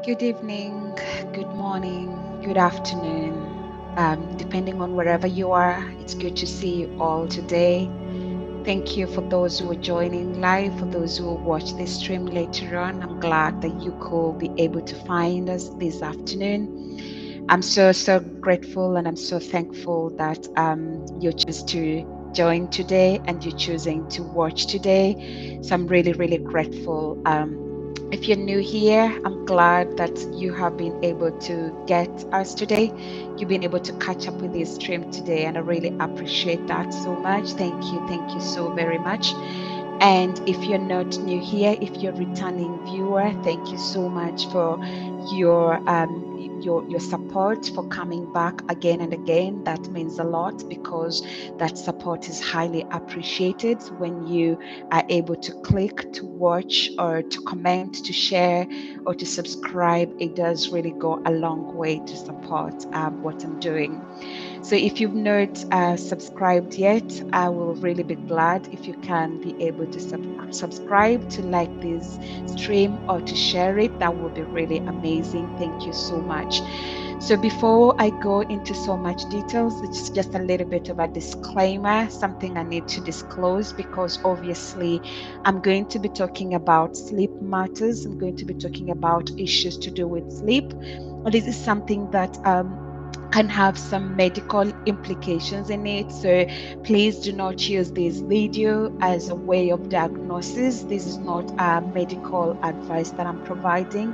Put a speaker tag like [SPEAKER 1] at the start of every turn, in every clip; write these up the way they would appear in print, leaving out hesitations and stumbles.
[SPEAKER 1] Good evening, good morning, good afternoon. Depending on wherever you are, it's good to see you all today. Thank you for those who are joining live, for those who will watch this stream later on. I'm glad that you could be able to find us this afternoon. I'm so grateful and I'm so thankful that you choose to join today and you're choosing to watch today. So I'm really grateful. If you're new here, I'm glad that you have been able to get us today. You've been able to catch up with this stream today, and I really appreciate that so much. Thank you so very much. And if you're not new here, if you're a returning viewer, thank you so much for your support, for coming back again and again. That means a lot because that support is highly appreciated when you are able to click to watch or to comment, to share, or to subscribe. It does really go a long way to support what I'm doing. So if you've not subscribed yet, I will really be glad if you can be able to subscribe, to like this stream, or to share it. That would be really amazing. Thank you so much. So before I go into so much details, it's just a little bit of a disclaimer, something I need to disclose because obviously I'm going to be talking about sleep matters. I'm going to be talking about issues to do with sleep. This is something that can have some medical implications in it. So please do not use this video as a way of diagnosis. This is not a medical advice that I'm providing.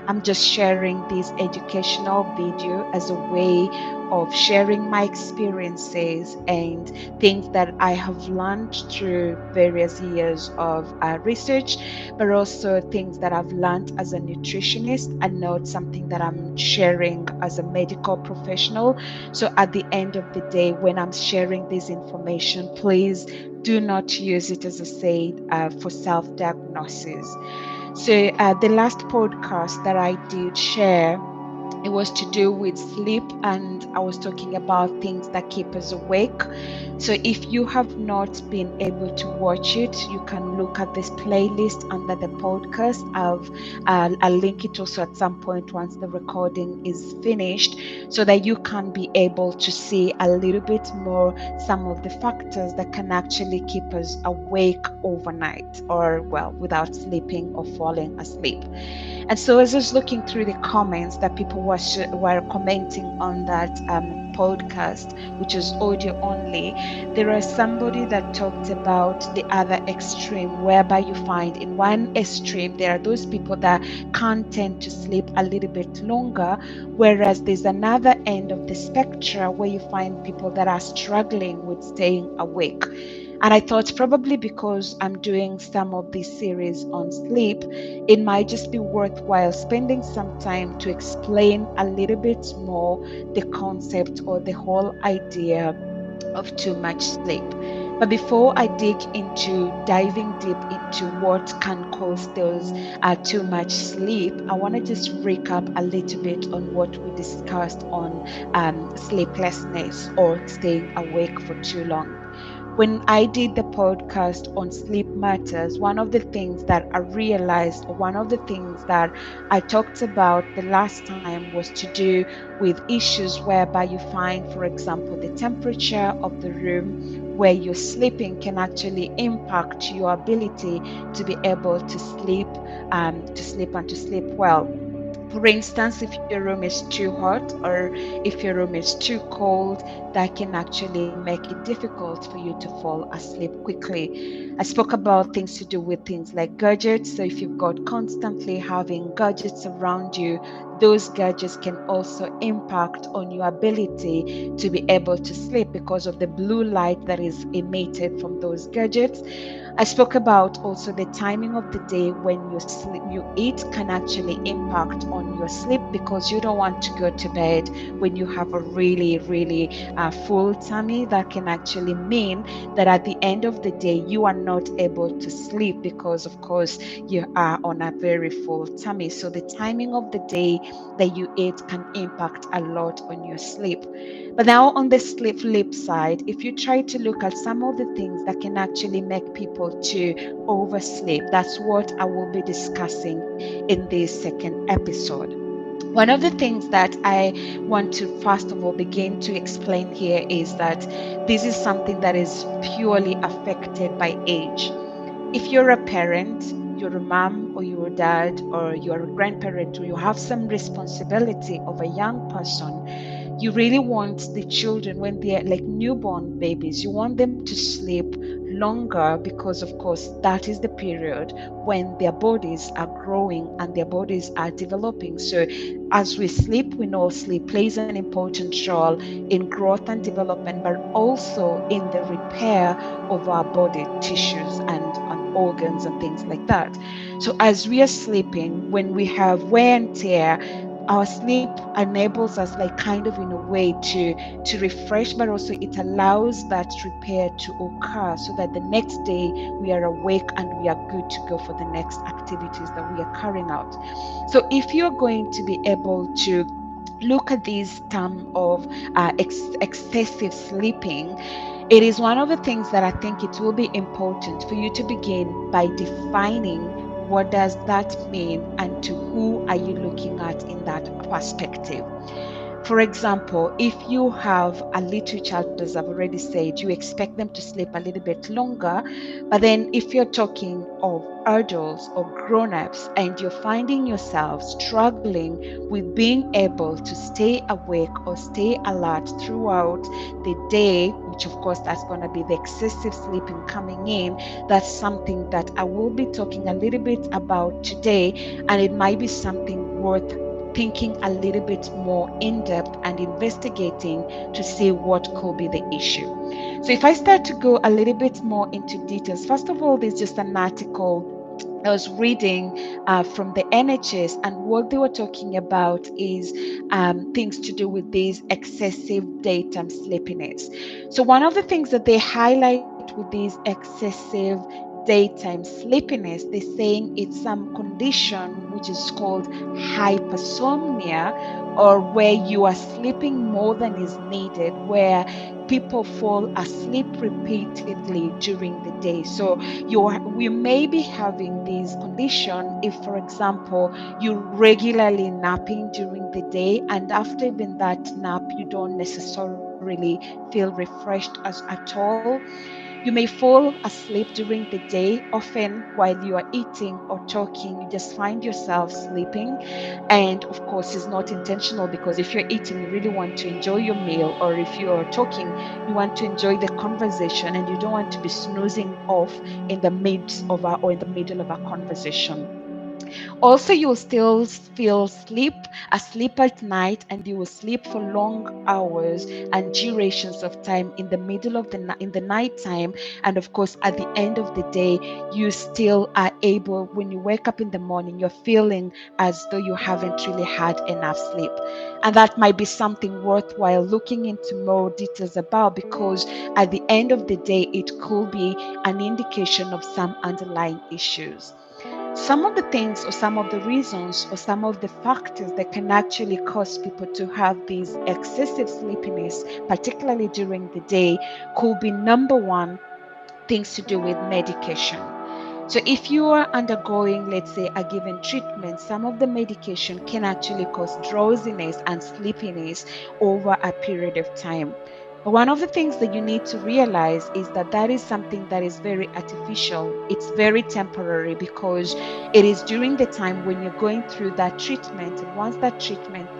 [SPEAKER 1] I'm just sharing this educational video as a way of sharing my experiences and things that I have learned through various years of research, but also things that I've learned as a nutritionist and not something that I'm sharing as a medical professional. So at the end of the day, when I'm sharing this information, please do not use it, as I said, for self diagnosis. So the last podcast that I did share, it was to do with sleep, and I was talking about things that keep us awake. So if you have not been able to watch it, you can look at this playlist under the podcast. I'll link it also at some point once the recording is finished, so that you can be able to see a little bit more some of the factors that can actually keep us awake overnight, or well, without sleeping or falling asleep. And so, as I was looking through the comments that people were commenting on that podcast, which is audio only, there was somebody that talked about the other extreme, whereby you find in one extreme there are those people that can't tend to sleep a little bit longer, whereas there's another end of the spectrum where you find people that are struggling with staying awake. And I thought probably because I'm doing some of this series on sleep, it might just be worthwhile spending some time to explain a little bit more the concept or the whole idea of too much sleep. But before I dig into diving deep into what can cause those too much sleep, I want to just recap a little bit on what we discussed on sleeplessness or staying awake for too long. When I did the podcast on sleep matters, one of the things that I realized, or one of the things that I talked about the last time, was to do with issues whereby you find, for example, the temperature of the room where you're sleeping can actually impact your ability to be able to sleep and to sleep well. For instance, if your room is too hot or if your room is too cold, that can actually make it difficult for you to fall asleep quickly. I spoke about things to do with things like gadgets. So if you've got constantly having gadgets around you, those gadgets can also impact on your ability to be able to sleep because of the blue light that is emitted from those gadgets. I spoke about also the timing of the day when you eat can actually impact on your sleep because you don't want to go to bed when you have a really full tummy. That can actually mean that at the end of the day you are not able to sleep because, of course, you are on a very full tummy. So the timing of the day that you eat can impact a lot on your sleep. But now, on the flip side, if you try to look at some of the things that can actually make people to oversleep, that's what I will be discussing in this second episode. One of the things that I want to first of all begin to explain here is that this is something that is purely affected by age. If you're a parent, you're a mom or you're a dad or you're a grandparent or you have some responsibility of a young person, you really want the children, when they're like newborn babies, you want them to sleep longer because, of course, that is the period when their bodies are growing and their bodies are developing. So, as we sleep, we know sleep plays an important role in growth and development, but also in the repair of our body tissues and organs and things like that. So, as we are sleeping, when we have wear and tear, our sleep enables us, like, kind of in a way to refresh, but also it allows that repair to occur so that the next day we are awake and we are good to go for the next activities that we are carrying out. So if you're going to be able to look at this term of excessive sleeping, it is one of the things that I think it will be important for you to begin by defining what does that mean and to who are you looking at in that perspective. For example, if you have a little child, as I've already said, you expect them to sleep a little bit longer. But then if you're talking of adults or grown-ups and you're finding yourself struggling with being able to stay awake or stay alert throughout the day, which of course that's going to be the excessive sleeping coming in, that's something that I will be talking a little bit about today. And it might be something worth thinking a little bit more in depth and investigating to see what could be the issue. So, if I start to go a little bit more into details, first of all, there's just an article I was reading from the NHS, and what they were talking about is things to do with this excessive daytime sleepiness. So, one of the things that they highlight with this excessive daytime sleepiness, they're saying it's some condition which is called hypersomnia, or where you are sleeping more than is needed, where people fall asleep repeatedly during the day. So we may be having this condition if, for example, you regularly napping during the day, and after even that nap you don't necessarily feel refreshed as at all. You may fall asleep during the day, often while you are eating or talking you just find yourself sleeping. And of course it's not intentional, because if you're eating you really want to enjoy your meal, or if you're talking you want to enjoy the conversation and you don't want to be snoozing off in the midst of our or in the middle of a conversation. Also, you will still feel asleep at night, and you will sleep for long hours and durations of time in the middle of in the night time. And of course, at the end of the day, you still are able, when you wake up in the morning, you're feeling as though you haven't really had enough sleep. And that might be something worthwhile looking into more details about, because at the end of the day, it could be an indication of some underlying issues. Some of the things or some of the reasons or some of the factors that can actually cause people to have these excessive sleepiness, particularly during the day, could be number one, things to do with medication. So, if you are undergoing, let's say, a given treatment, some of the medication can actually cause drowsiness and sleepiness over a period of time. But one of the things that you need to realize is that that is something that is very artificial. It's very temporary, because it is during the time when you're going through that treatment. And once that treatment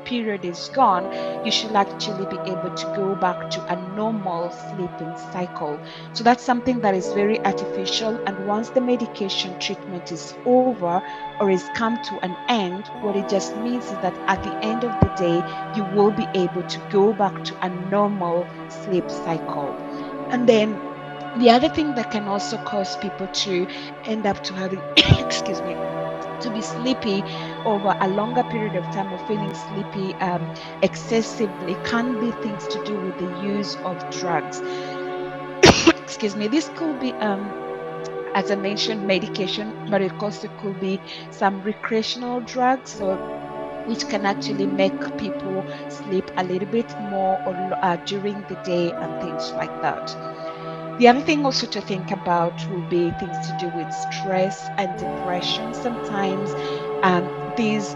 [SPEAKER 1] period is gone, you should actually be able to go back to a normal sleeping cycle. So that's something that is very artificial. And once the medication treatment is over or is come to an end, what it just means is that at the end of the day, you will be able to go back to a normal sleep cycle. And then the other thing that can also cause people to end up to having, excuse me, to be sleepy over a longer period of time, or feeling sleepy excessively, can be things to do with the use of drugs. Excuse me. This could be, as I mentioned, medication, but it also could be some recreational drugs. So which can actually make people sleep a little bit more during the day and things like that. The other thing also to think about will be things to do with stress and depression. Sometimes these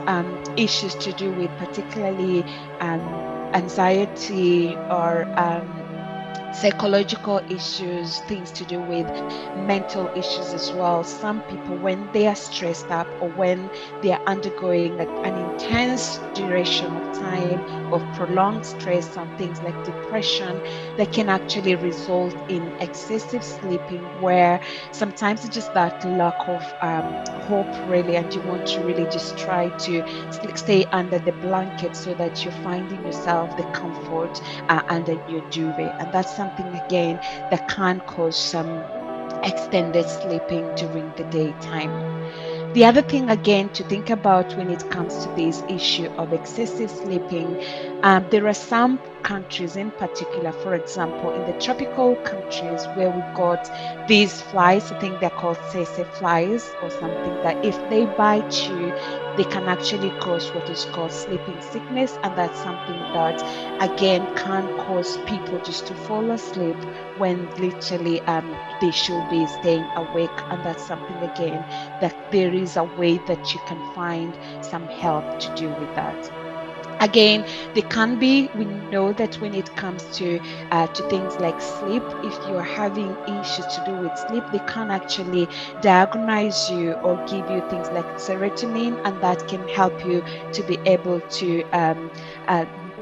[SPEAKER 1] issues to do with particularly anxiety or psychological issues, things to do with mental issues as well. Some people, when they are stressed up or when they are undergoing an intense duration of time of prolonged stress on things like depression, that can actually result in excessive sleeping, where sometimes it's just that lack of hope, really, and you want to really just try to stay under the blanket so that you're finding yourself the comfort under your duvet. And that's something, again, that can cause some extended sleeping during the daytime. The other thing, again, to think about when it comes to this issue of excessive sleeping, there are some countries in particular, for example, in the tropical countries where we've got these flies. I think they're called tsetse flies or something, that if they bite you, they can actually cause what is called sleeping sickness. And that's something that, again, can cause people just to fall asleep when literally they should be staying awake. And that's something, again, that there is a way that you can find some help to do with that. Again, they can be, we know that when it comes to things like sleep, if you're having issues to do with sleep, they can actually diagnose you or give you things like serotonin, and that can help you to be able to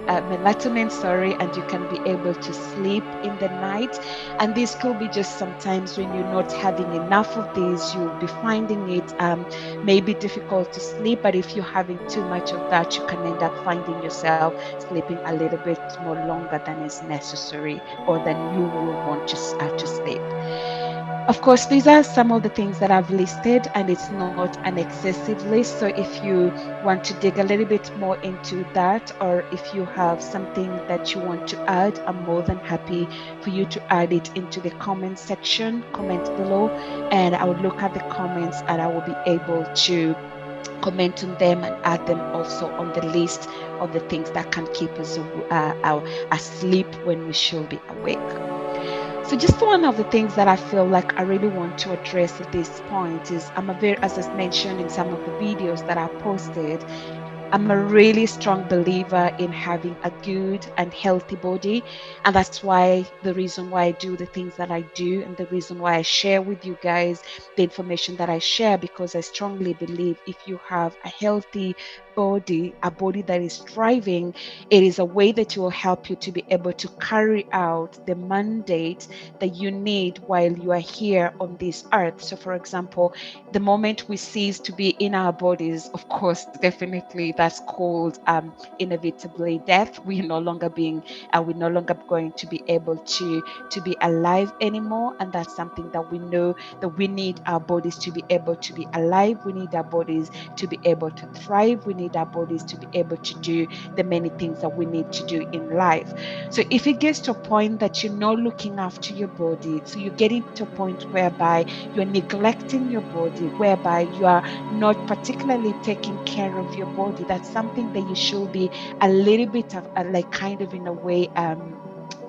[SPEAKER 1] melatonin, sorry, and you can be able to sleep in the night. And this could be just sometimes when you're not having enough of these, you'll be finding it maybe difficult to sleep. But if you're having too much of that, you can end up finding yourself sleeping a little bit more longer than is necessary or than you will want to sleep. Of course, these are some of the things that I've listed, and it's not an excessive list. So if you want to dig a little bit more into that, or if you have something that you want to add, I'm more than happy for you to add it into the comment section, comment below, and I will look at the comments and I will be able to comment on them and add them also on the list of the things that can keep us asleep when we should be awake. So just one of the things that I feel like I really want to address at this point is, as I mentioned in some of the videos that I posted, I'm a really strong believer in having a good and healthy body. And that's why the reason why I do the things that I do, and the reason why I share with you guys the information that I share, because I strongly believe if you have a healthy body, a body that is thriving, it is a way that will help you to be able to carry out the mandate that you need while you are here on this earth. So, for example, the moment we cease to be in our bodies, of course, definitely that's called inevitably death. We're no longer going to be able to be alive anymore. And that's something that we know, that we need our bodies to be able to be alive. We need our bodies to be able to thrive. We need our bodies to be able to do the many things that we need to do in life. So if it gets to a point that you're not looking after your body, so you're getting to a point whereby you're neglecting your body, whereby you are not particularly taking care of your body, that's something that you should be a little bit of like kind of in a way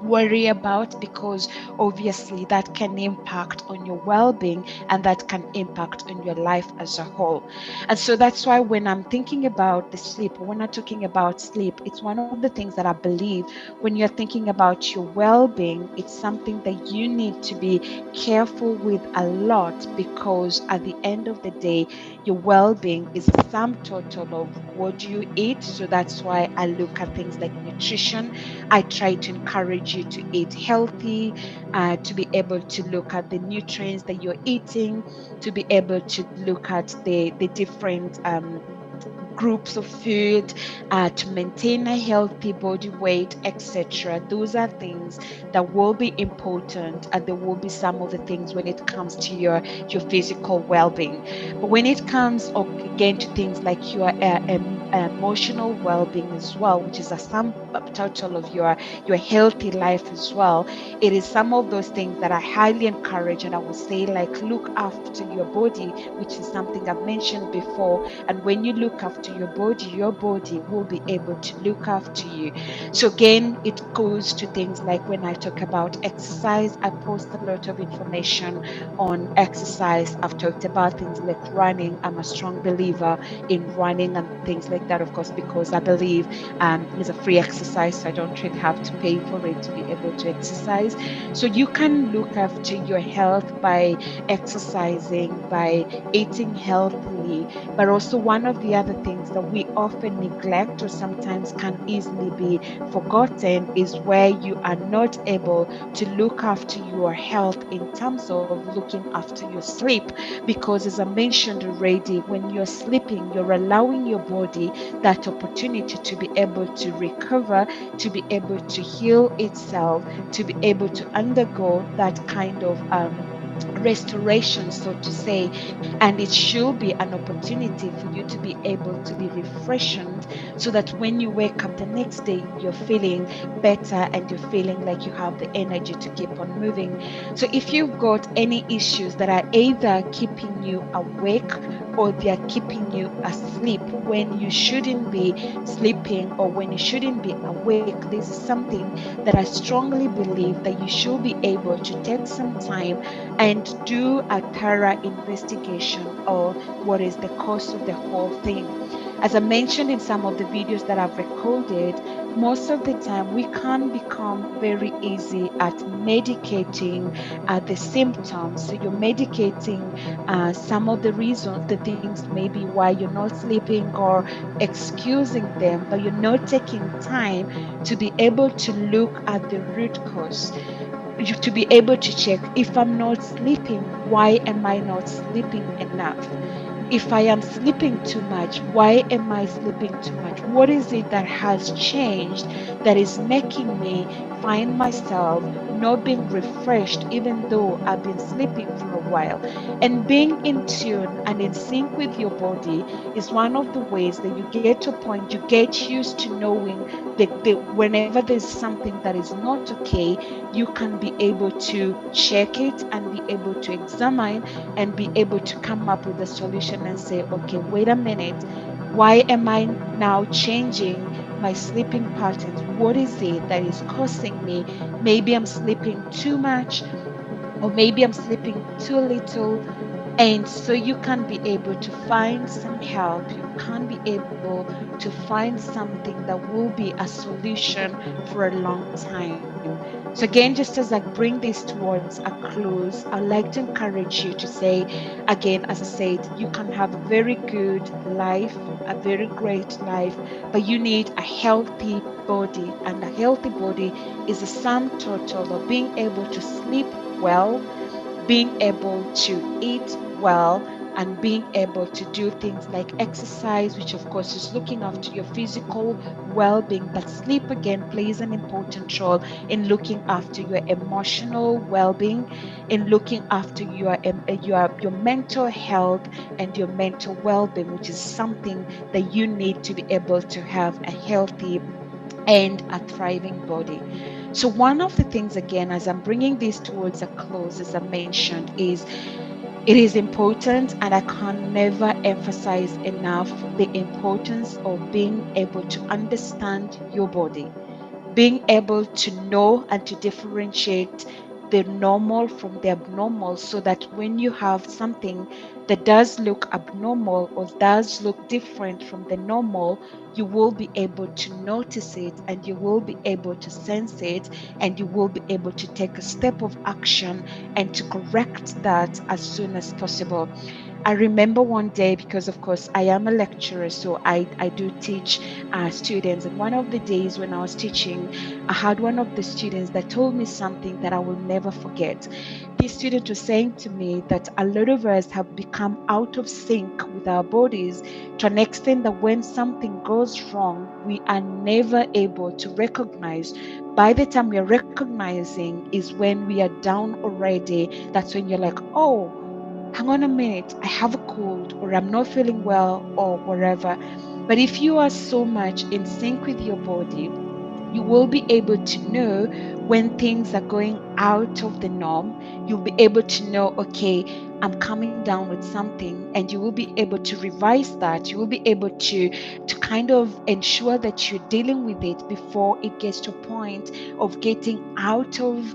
[SPEAKER 1] worry about, because obviously that can impact on your well-being and that can impact on your life as a whole. And so that's why when I'm thinking about the sleep, or when I'm talking about sleep, it's one of the things that I believe, when you're thinking about your well-being, it's something that you need to be careful with a lot, because at the end of the day, your well-being is a sum total of what you eat. So that's why I look at things like nutrition. I try to encourage you to eat healthy, to be able to look at the nutrients that you're eating, to be able to look at the different groups of food, to maintain a healthy body weight, etc. Those are things that will be important, and there will be some of the things when it comes to your physical well-being. But when it comes again to things like your emotional well-being as well, which is a sum total of your healthy life as well. It is some of those things that I highly encourage, and I would say, like, look after your body, which is something I've mentioned before. And when you look after your body will be able to look after you. So again, it goes to things like when I talk about exercise, I post a lot of information on exercise. I've talked about things like running. I'm a strong believer in running and things like that, of course, because I believe it's a free exercise, so I don't really have to pay for it to be able to exercise. So you can look after your health by exercising, by eating healthily. But also, one of the other things that we often neglect or sometimes can easily be forgotten is where you are not able to look after your health in terms of looking after your sleep. Because, as I mentioned already, when you're sleeping, you're allowing your body that opportunity to be able to recover, to be able to heal itself, to be able to undergo that kind of restoration, so to say. And it should be an opportunity for you to be able to be refreshed, so that when you wake up the next day, you're feeling better and you're feeling like you have the energy to keep on moving. So if you've got any issues that are either keeping you awake or they are keeping you asleep when you shouldn't be sleeping or when you shouldn't be awake, this is something that I strongly believe that you should be able to take some time and do a thorough investigation of what is the cause of the whole thing. As I mentioned in some of the videos that I've recorded, most of the time we can become very easy at medicating the symptoms. So you're medicating some of the reasons, the things maybe why you're not sleeping, or excusing them, but you're not taking time to be able to look at the root cause, to be able to check, if I'm not sleeping, why am I not sleeping enough? If I am sleeping too much, why am I sleeping too much? What is it that has changed that is making me find myself not being refreshed, even though I've been sleeping for a while? And being in tune and in sync with your body is one of the ways that you get to a point, you get used to knowing that whenever there's something that is not okay, you can be able to check it and be able to examine and be able to come up with a solution and say, okay, wait a minute. Why am I now changing my sleeping patterns? What is it that is causing me? Maybe I'm sleeping too much, or maybe I'm sleeping too little. And so you can be able to find some help. You can be able to find something that will be a solution for a long time. So, again, just as I bring this towards a close, I'd like to encourage you to say, again, as I said, you can have a very good life, a very great life, but you need a healthy body. And a healthy body is a sum total of being able to sleep well, being able to eat well, and being able to do things like exercise, which of course is looking after your physical well-being. But sleep again plays an important role in looking after your emotional well-being, in looking after your mental health and your mental well-being, which is something that you need to be able to have a healthy and a thriving body. So, one of the things, again, as I'm bringing this towards a close, as I mentioned, is it is important, and I can never emphasize enough the importance of being able to understand your body, being able to know and to differentiate the normal from the abnormal, so that when you have something that does look abnormal or does look different from the normal, you will be able to notice it and you will be able to sense it, and you will be able to take a step of action and to correct that as soon as possible. I remember one day, because of course I am a lecturer, so I do teach students. And one of the days when I was teaching, I had one of the students that told me something that I will never forget. This student was saying to me that a lot of us have become out of sync with our bodies, to an extent that when something goes wrong, we are never able to recognize. By the time we are recognizing is when we are down already. That's when you're like, oh, hang on a minute, I have a cold, or I'm not feeling well, or whatever. But if you are so much in sync with your body, you will be able to know when things are going out of the norm. You'll be able to know, okay, I'm coming down with something, and you will be able to revise that. You will be able to kind of ensure that you're dealing with it before it gets to a point of getting out of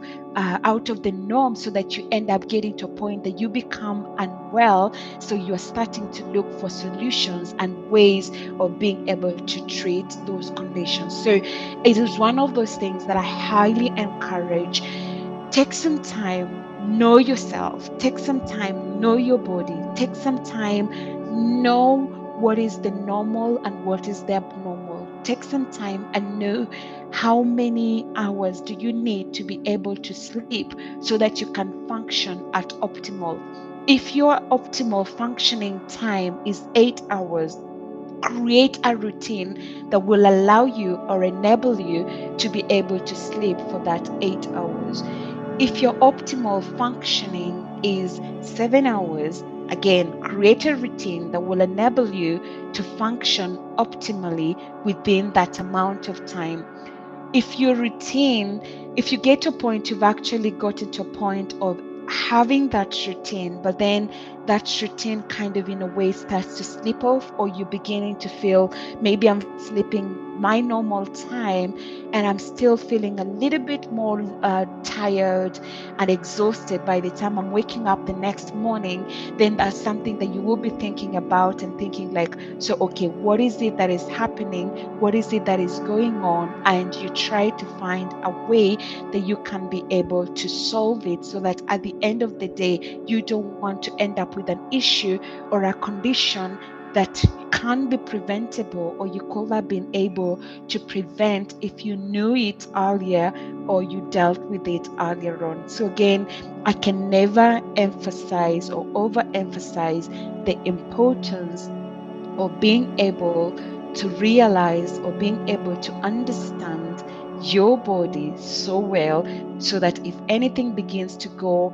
[SPEAKER 1] the norm, so that you end up getting to a point that you become unwell. So you're starting to look for solutions and ways of being able to treat those conditions. So it is one of those things that I highly encourage. Take some time, know yourself, take some time, know your body, take some time, know what is the normal and what is the abnormal. Take some time and know how many hours do you need to be able to sleep so that you can function at optimal. If your optimal functioning time is 8 hours, create a routine that will allow you or enable you to be able to sleep for that 8 hours. If your optimal functioning is 7 hours, again, create a routine that will enable you to function optimally within that amount of time. If your routine, if you get to a point, you've actually gotten to a point of having that routine, but then that routine kind of in a way starts to slip off, or you're beginning to feel, maybe I'm sleeping my normal time and I'm still feeling a little bit more tired and exhausted by the time I'm waking up the next morning, then that's something that you will be thinking about and thinking like, so okay, what is it that is happening? What is it that is going on? And you try to find a way that you can be able to solve it, so that at the end of the day, you don't want to end up with an issue or a condition that can be preventable, or you could have been able to prevent if you knew it earlier or you dealt with it earlier on. So, again, I can never emphasize or overemphasize the importance of being able to realize or being able to understand your body so well, so that if anything begins to go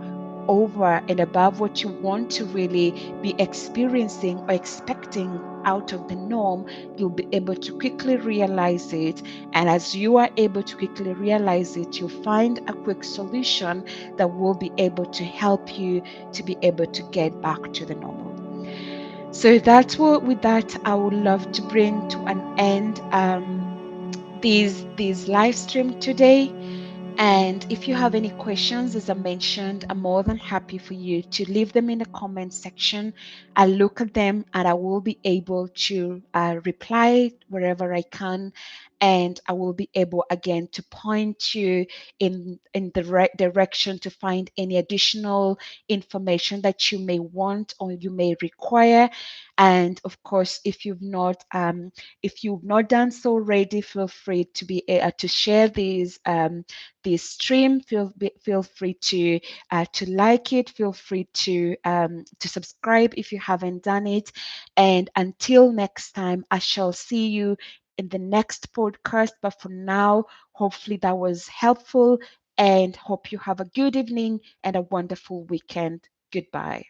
[SPEAKER 1] over and above what you want to really be experiencing or expecting out of the norm, you'll be able to quickly realize it. And as you are able to quickly realize it, you'll find a quick solution that will be able to help you to be able to get back to the normal. So that's what, with that, I would love to bring to an end these live stream today. And if you have any questions, as I mentioned, I'm more than happy for you to leave them in the comment section. I'll look at them and I will be able to reply wherever I can. And I will be able again to point you in the right direction to find any additional information that you may want or you may require. And of course, if you've not done so already, feel free to be to share this stream. Feel free to like it. Feel free to subscribe if you haven't done it. And until next time, I shall see you in the next podcast. But for now, hopefully that was helpful, and hope you have a good evening and a wonderful weekend. Goodbye.